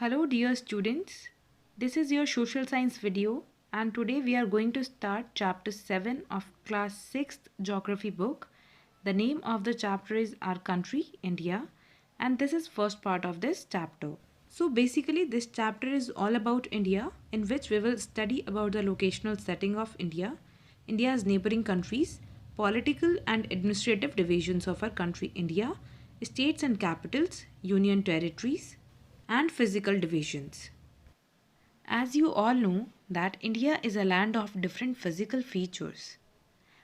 Hello dear students, this is your social science video and today we are going to start chapter 7 of class 6th geography book. The name of the chapter is Our Country, India, and this is first part of this chapter. So basically this chapter is all about India, in which we will study about the locational setting of India, India's neighboring countries, political and administrative divisions of our country India, states and capitals, union territories, and physical divisions. As you all know that India is a land of different physical features.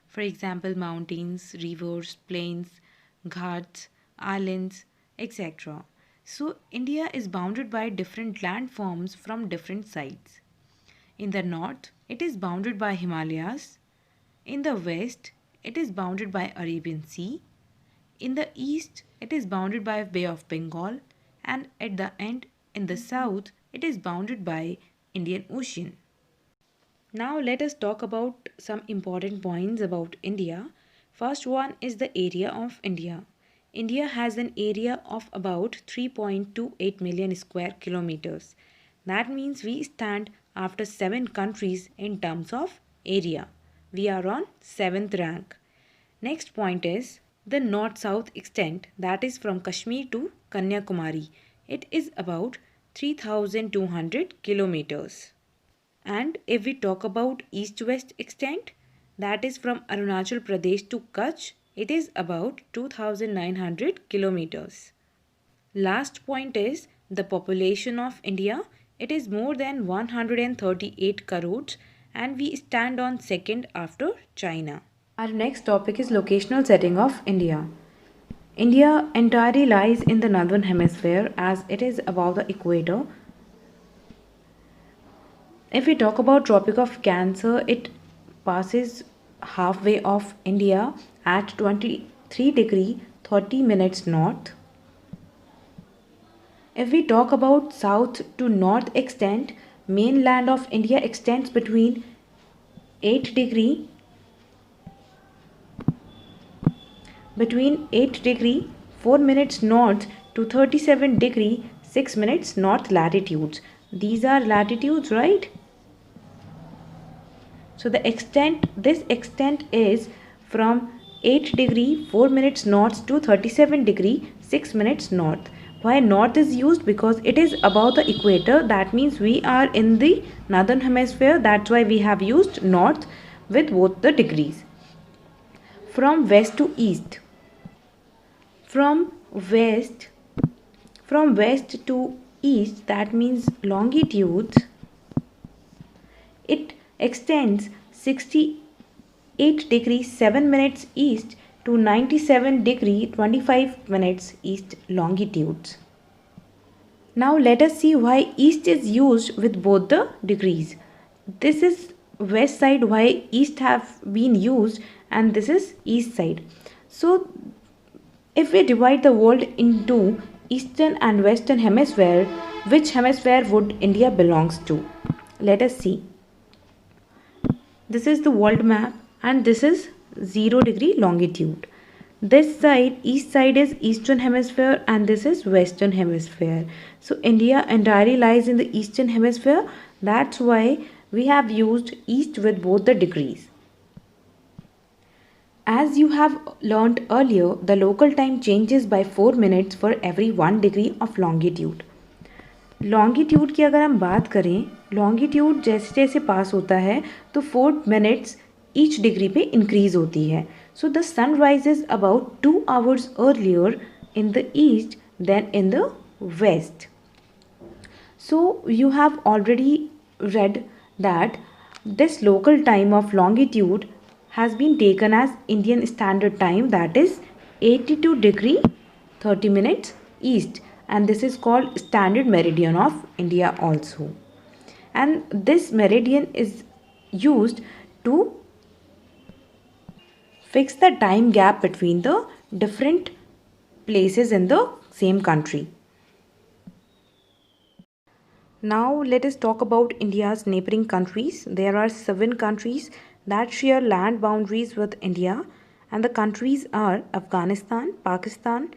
For example, mountains, rivers, plains, ghats, islands, etc. So India is bounded by different landforms from different sides. In the north, it is bounded by Himalayas. In the west, it is bounded by Arabian Sea. In the east, it is bounded by Bay of Bengal, and at the end, in the south, it is bounded by Indian Ocean. Now let us talk about some important points about India. First one is the area of India. India has an area of about 3.28 million square kilometers. That means we stand after 7 countries in terms of area. We are on 7th rank. Next point is the north-south extent, that is from Kashmir to Kanyakumari. It is about 3200 kilometers. And if we talk about east-west extent, that is from Arunachal Pradesh to Kutch, it is about 2900 kilometers. Last point is the population of India. It is more than 138 crores and we stand on second after China. Our next topic is locational setting of India. India entirely lies in the northern hemisphere as it is above the equator. If we talk about Tropic of Cancer, it passes halfway of India at 23 degree 30 minutes north. If we talk about south to north extent, mainland of India extends between 8 degree 4 minutes north to 37 degree 6 minutes north latitudes. These are latitudes, right? So this extent is from 8 degree 4 minutes north to 37 degree 6 minutes north. Why north is used? Because it is above the equator. That means we are in the northern hemisphere. That's why we have used north with both the degrees. From west to east. From west to east, that means longitudes, it extends 68 degrees 7 minutes east to 97 degree 25 minutes east longitudes. Now let us see why east is used with both the degrees. This is west side, why east have been used, and this is east side. So if we divide the world into eastern and western hemisphere, which hemisphere would India belongs to? Let us see. This is the world map and this is 0 degree longitude. This side, east side is eastern hemisphere and this is western hemisphere. So India entirely lies in the eastern hemisphere. That's why we have used east with both the degrees. As you have learnt earlier, the local time changes by 4 minutes for every 1 degree of longitude. Longitude की अगर हम बात करें, longitude जैसे जैसे पास होता है तो 4 मिनट्स ईच डिग्री पे इंक्रीज होती है. So the sun rises about 2 hours earlier in the east than in the west. So you have already read that this local time of longitude has been taken as Indian Standard Time, that is 82 degree 30 minutes east, and this is called Standard Meridian of India also. And this meridian is used to fix the time gap between the different places in the same country. Now let us talk about India's neighboring countries. There are 7 countries that share land boundaries with India, and the countries are Afghanistan, Pakistan,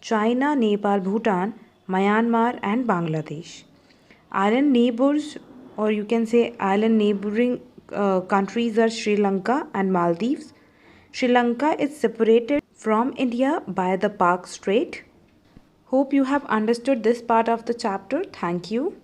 China, Nepal, Bhutan, Myanmar and Bangladesh. Island neighbors, or you can say island neighboring countries, are Sri Lanka and Maldives. Sri Lanka is separated from India by the Park Strait. Hope you have understood this part of the chapter. Thank you.